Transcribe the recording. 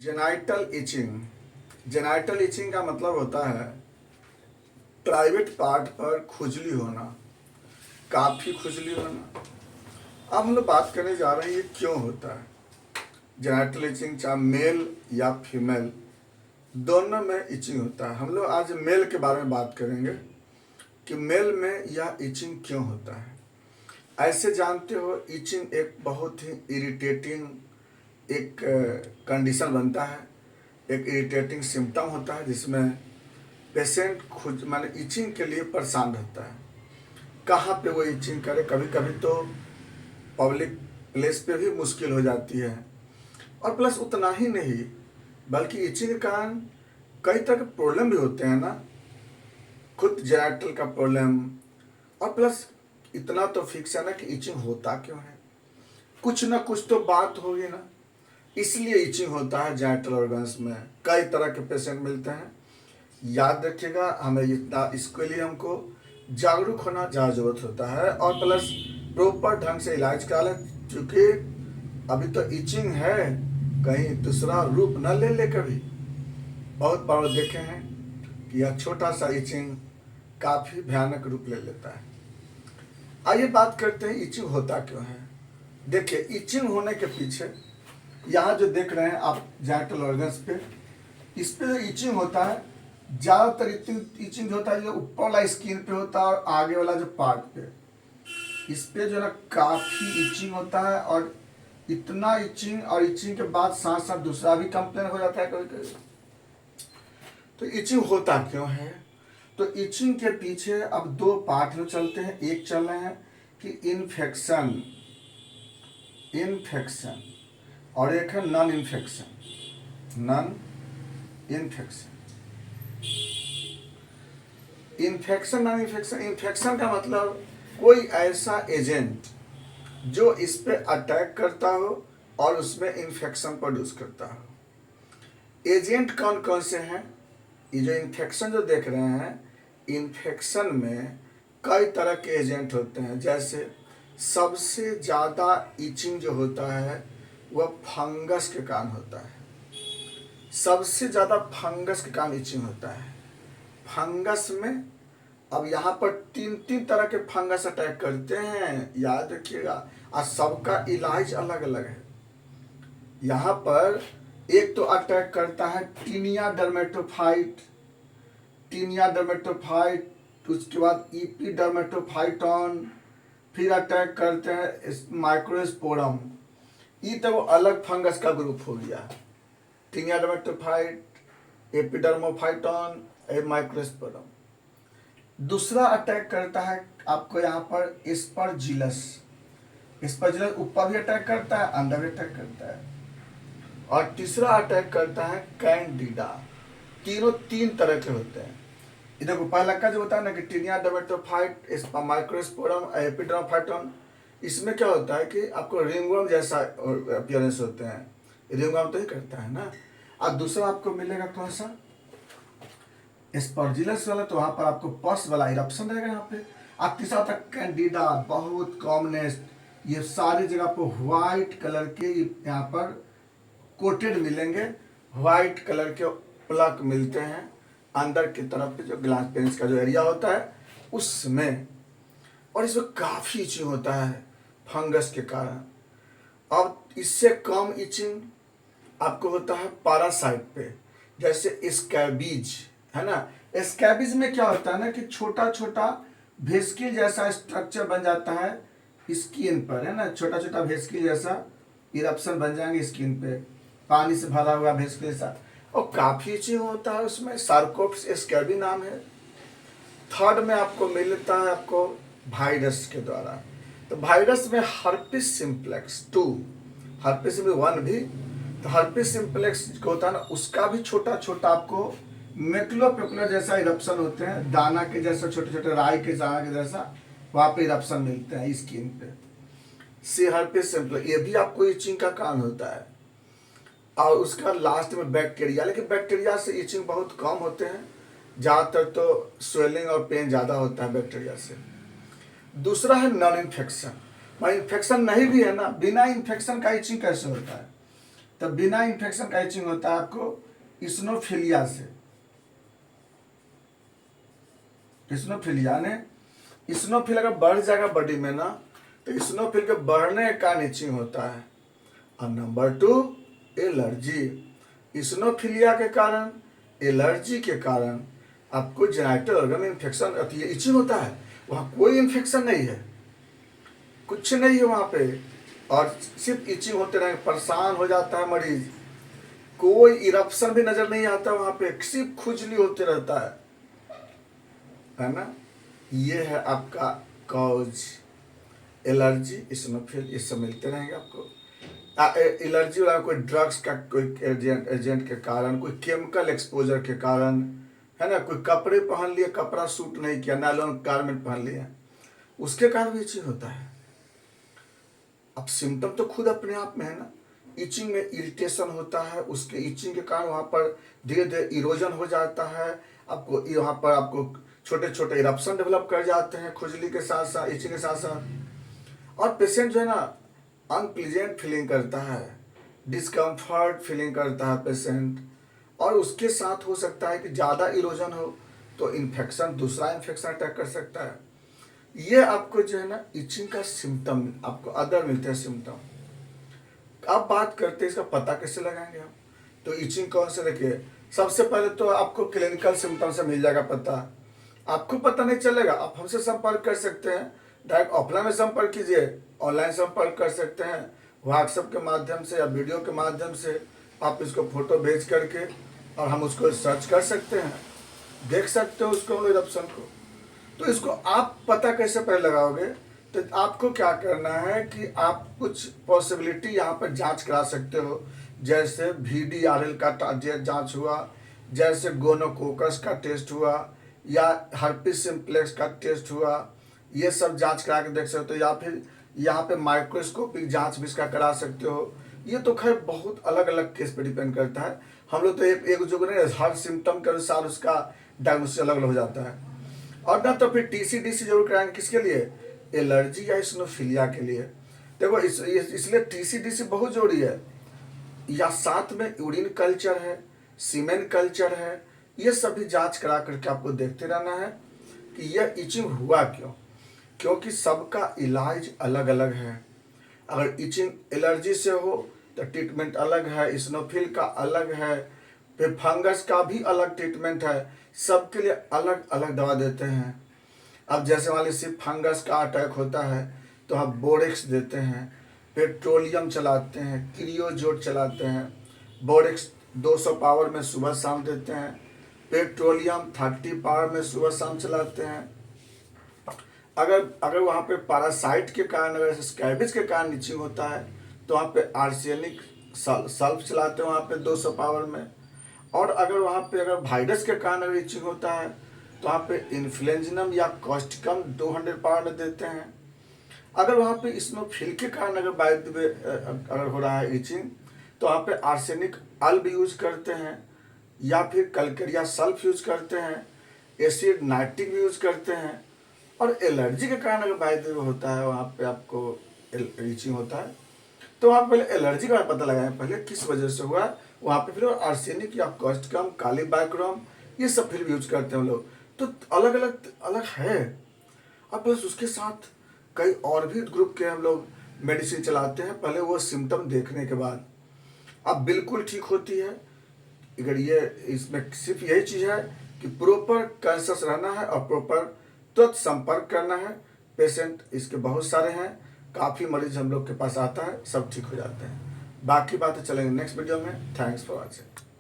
Genital etching. Genital etching का मतलब होता है प्राइवेट पार्ट पर खुजली होना, काफ़ी खुजली होना। अब हम लोग बात करने जा रहे हैं ये क्यों होता है। जेनाइटल इचिंग चाहे मेल या फीमेल दोनों में इचिंग होता है। हम लोग आज मेल के बारे में बात करेंगे कि मेल में यह इचिंग क्यों होता है। ऐसे जानते हो इचिंग एक बहुत ही इरिटेटिंग एक कंडीशन बनता है, एक इरिटेटिंग सिम्टम होता है जिसमें पेशेंट खुद माने इचिंग के लिए परेशान रहता है। कहाँ पे वो इचिंग करे, कभी कभी तो पब्लिक प्लेस पे भी मुश्किल हो जाती है। और प्लस उतना ही नहीं बल्कि इचिंग के कारण कई तरह के प्रॉब्लम भी होते हैं ना, खुद जेनेटल का प्रॉब्लम। और प्लस इतना तो फिक्स है ना कि इचिंग होता क्यों है, कुछ ना कुछ तो बात होगी ना, इसलिए इचिंग होता है। जेनेटल ऑर्गन्स में कई तरह के पेशेंट मिलते हैं। याद रखिएगा, हमें इतना इसके लिए हमको जागरूक होना ज़्यादा जरूरत होता है और प्लस प्रॉपर ढंग से इलाज करा लें, क्योंकि अभी तो इचिंग है, कहीं दूसरा रूप न ले ले। कभी बहुत बार देखे हैं कि यह छोटा सा इचिंग काफ़ी भयानक रूप ले लेता है। आइए बात करते हैं इचिंग होता क्यों है। देखिए, इचिंग होने के पीछे यहाँ जो देख रहे हैं आप जेनिटल ऑर्गन्स पे, इस पे जो इचिंग होता है ज़्यादातर इचिंग जो होता है जो ऊपर वाला स्किन पे होता है और आगे वाला जो पार्ट पे, इस पे जो है ना काफ़ी इचिंग होता है। और इतना इचिंग, और इचिंग के बाद साथ साथ दूसरा भी कंप्लेन हो जाता है कभी कभी। तो इचिंग होता क्यों है, तो इचिंग के पीछे अब दो पार्ट में चलते हैं। एक चल रहे हैं कि इन्फेक्शन और एक है non infection. Non infection infection का मतलब कोई ऐसा एजेंट जो इस पे अटैक करता हो और उसमें इन्फेक्शन प्रोड्यूस करता हो। एजेंट कौन कौन से हैं, ये जो इन्फेक्शन जो देख रहे हैं, इन्फेक्शन में कई तरह के एजेंट होते हैं। जैसे सबसे ज़्यादा इचिंग जो होता है वह फंगस के कारण होता है। सबसे ज़्यादा फंगस के कारण इचिंग होता है। फंगस में अब यहाँ पर तीन तीन तरह के फंगस अटैक करते हैं, याद रखिएगा, और सबका इलाज अलग अलग है। यहाँ पर एक तो अटैक करता है टीनिया डर्मेटोफाइट, उसके बाद ईपीडर्मेटोफाइटॉन, फिर अटैक करते हैं माइक्रोस्पोरम। ये तो वो अलग फंगस का ग्रुप हो गया, टीनिया डर्मेटोफाइट, एपिडर्मोफाइटॉन, माइक्रोस्पोरम। दूसरा अटैक करता है आपको यहाँ पर एस्परजिलस ऊपर भी अटैक करता है, अंदर भी अटैक करता है। और तीसरा अटैक करता है कैंडिडा। तीनों तीन तरह के होते हैं। इधर को पहला का जो होता है ना कि टीनिया डर्मेटोफाइट, माइक्रोस्पोरम, एपिडर्मोफाइटॉन, इसमें क्या होता है कि आपको रिंगवर्म जैसा अपीयरेंस होते हैं। रिंगवर्म तो ही करता है ना। और दूसरा आपको मिलेगा कौन सा, एस्परजिलस वाला, तो वहाँ पर आपको पस वाला इरप्शन रहेगा यहाँ पे। और तीसरा तक कैंडिडा, बहुत कॉमनेस्ट, ये सारी जगह पर व्हाइट कलर के यहाँ पर कोटेड मिलेंगे, व्हाइट कलर के प्लक मिलते हैं अंदर की तरफ पे, जो ग्लास पेंस का जो एरिया होता है उसमें। और इसमें काफ़ी इचिंग होता है फंगस के कारण। अब इससे कम इचिंग आपको होता है पैरासाइट पे, जैसे स्कैबीज है ना। स्कैबीज में क्या होता है ना कि छोटा छोटा वेस्किल जैसा स्ट्रक्चर बन जाता है स्किन पर, है ना। छोटा छोटा वेस्किल जैसा इरप्शन बन जाएंगे स्किन पे, पानी से भरा हुआ वेस्किल जैसा, और काफ़ी इचिंग होता है उसमें। सार्कोप्स स्कैबी नाम है। थर्ड में आपको मिलता है आपको वायरस के द्वारा। तो वायरस में हर्पिस सिम्प्लेक्स 2, हर्पिस सिम्प्लेक्स 1 भी, तो हर्पिस सिम्प्लेक्स जो होता है ना उसका भी छोटा छोटा आपको मेक्लोपेकुलर जैसा इरप्शन होते हैं, दाना के जैसा, छोटे छोटे राई के दाना के जैसा वहाँ पे इरप्शन मिलते हैं स्किन पे। सी हर्पिस सिम्प्लेक्स, ये भी आपको इचिंग का कारण होता है। और उसका लास्ट में बैक्टीरिया, लेकिन बैक्टीरिया से इचिंग बहुत कम होते हैं, ज़्यादातर तो स्वेलिंग और पेन ज़्यादा होता है बैक्टीरिया से। दूसरा है नॉन इन्फेक्शन। इन्फेक्शन नहीं भी है ना, बिना इन्फेक्शन का इचिंग कैसे होता है। तो बिना इन्फेक्शन का इचिंग होता है आपको इस्नोफिलिया से। इस्नोफिलिया ने इस्नोफिल अगर बढ़ जाएगा बॉडी में ना, तो इस्नोफिल के बढ़ने के कारण इचिंग होता है। और नंबर 2 एलर्जी। इस्नोफिलिया के कारण, एलर्जी के कारण आपको जेनिटल ऑर्गन में इन्फेक्शन होती है, इचिंग होता है। वहाँ कोई इन्फेक्शन नहीं है, कुछ नहीं है वहाँ पे, और सिर्फ इचिंग होते रहे, परेशान हो जाता है मरीज। कोई इरप्शन भी नजर नहीं आता वहाँ पे, सिर्फ खुजली होते रहता है ना। ये है आपका कॉज, एलर्जी, इस्नोफिल, ये सब मिलते रहेंगे आपको। एलर्जी वाला कोई ड्रग्स का कोई एजेंट के कारण, कोई केमिकल एक्सपोजर के कारण, है ना, कोई कपड़े पहन लिए, कपड़ा सूट नहीं किया, नायलॉन गारमेंट पहन लिया, उसके कारण भी इचिंग होता है। अब सिम्टम तो खुद अपने आप में है ना। इचिंग में इरिटेशन होता है, उसके इचिंग के कारण वहाँ पर धीरे धीरे इरोजन हो जाता है, आपको वहाँ पर आपको छोटे छोटे इरप्शन डेवलप कर जाते हैं खुजली के साथ साथ, इचिंग के साथ साथ। और पेशेंट जो है ना अनप्लीजेंट फीलिंग करता है, डिस्कम्फर्ट फीलिंग करता है पेशेंट, और उसके साथ हो सकता है कि ज़्यादा इरोजन हो तो इन्फेक्शन, दूसरा इन्फेक्शन अटैक कर सकता है। ये आपको जो है ना इचिंग का सिम्टम आपको अदर मिलते हैं सिम्टम। अब बात करते हैं इसका पता कैसे लगाएंगे हम। तो इचिंग कौन से, देखिए सबसे पहले तो आपको क्लिनिकल सिम्टम से मिल जाएगा पता। आपको पता नहीं चलेगा, आप हमसे संपर्क कर सकते हैं, डायरेक्ट ऑफलाइन में संपर्क कीजिए, ऑनलाइन संपर्क कर सकते हैं, व्हाट्सएप के माध्यम से या वीडियो के माध्यम से आप इसको फोटो भेज करके, और हम उसको सर्च कर सकते हैं, देख सकते हो उसको इरप्शन को। तो इसको आप पता कैसे पहले लगाओगे, तो आपको क्या करना है कि आप कुछ पॉसिबिलिटी यहाँ पर जांच करा सकते हो, जैसे VDRL का जांच हुआ, जैसे गोनोकोकस का टेस्ट हुआ, या हर्पिस सिम्प्लेक्स का टेस्ट हुआ, ये सब जांच करा के देख सकते हो, या फिर यहाँ पे माइक्रोस्कोपिक जांच भी इसका करा सकते हो। ये तो खैर बहुत अलग अलग केस पे डिपेंड करता है। हम लोग तो एक जो नहीं, हर सिम्टम के अनुसार उसका डायग्नोसिस अलग अलग हो जाता है। और ना तो फिर TCDC जरूर कराएंगे, किसके लिए, एलर्जी या इस्नोफिलिया के लिए। देखो इसलिए TCDC बहुत जरूरी है, या साथ में यूरिन कल्चर है, सीमेन कल्चर है, ये सभी जांच करा करके आपको देखते रहना है कि यह इचिंग हुआ क्यों, क्योंकि सबका इलाज अलग अलग है। अगर इचिंग एलर्जी से हो तो ट्रीटमेंट अलग है, इस्नोफिल का अलग है, फिर फंगस का भी अलग ट्रीटमेंट है, सबके लिए अलग अलग दवा देते हैं। अब जैसे मान लीजिए फंगस का अटैक होता है तो हम बोरेक्स देते हैं, पेट्रोलियम चलाते हैं, क्रियोजोट चलाते हैं। बोरेक्स 200 पावर में सुबह शाम देते हैं, पेट्रोलियम 30 पावर में सुबह शाम चलाते हैं। अगर वहाँ पे पैरासाइट के कारण, अगर स्कैबिस के कारण इचिंग होता है तो वहाँ पे आर्सेनिक सल्फ चलाते हैं वहाँ पे 200 पावर में। और अगर वहाँ पे अगर वायरस के कारण अगर इचिंग होता है तो वहाँ पे इन्फ्लुएंजिनम या कॉस्टिकम 200 पावर में देते हैं। अगर वहाँ पे इस्नोफिल के कारण अगर हो रहा है इचिंग तो वहाँ पे आर्सेनिक अल्ब यूज करते हैं, या फिर कलकरिया सल्फ यूज करते हैं, एसिड नाइट्रिक यूज करते हैं। और एलर्जी के कारण अगर बायोदिव होता है, वहाँ पे आपको इचिंग होता है, तो वहाँ पहले एलर्जी का पता लगाएं, पहले किस वजह से हुआ। वहाँ पे फिर आर्सेनिक या कॉस्टिकम, काली बाइक्रोम, ये सब फिर यूज करते हैं हम लोग। तो अलग अलग है। अब बस उसके साथ कई और भी ग्रुप के हम लोग मेडिसिन चलाते हैं, पहले वो सिम्टम देखने के बाद। अब बिल्कुल ठीक होती है अगर ये, इसमें सिर्फ यही चीज़ है कि प्रॉपर कॉन्शियस रहना है और प्रॉपर तुरंत संपर्क करना है। पेशेंट इसके बहुत सारे हैं, काफ़ी मरीज हम लोग के पास आता है, सब ठीक हो जाते हैं। बाकी बातें चलेंगे नेक्स्ट वीडियो में। Thanks for watching.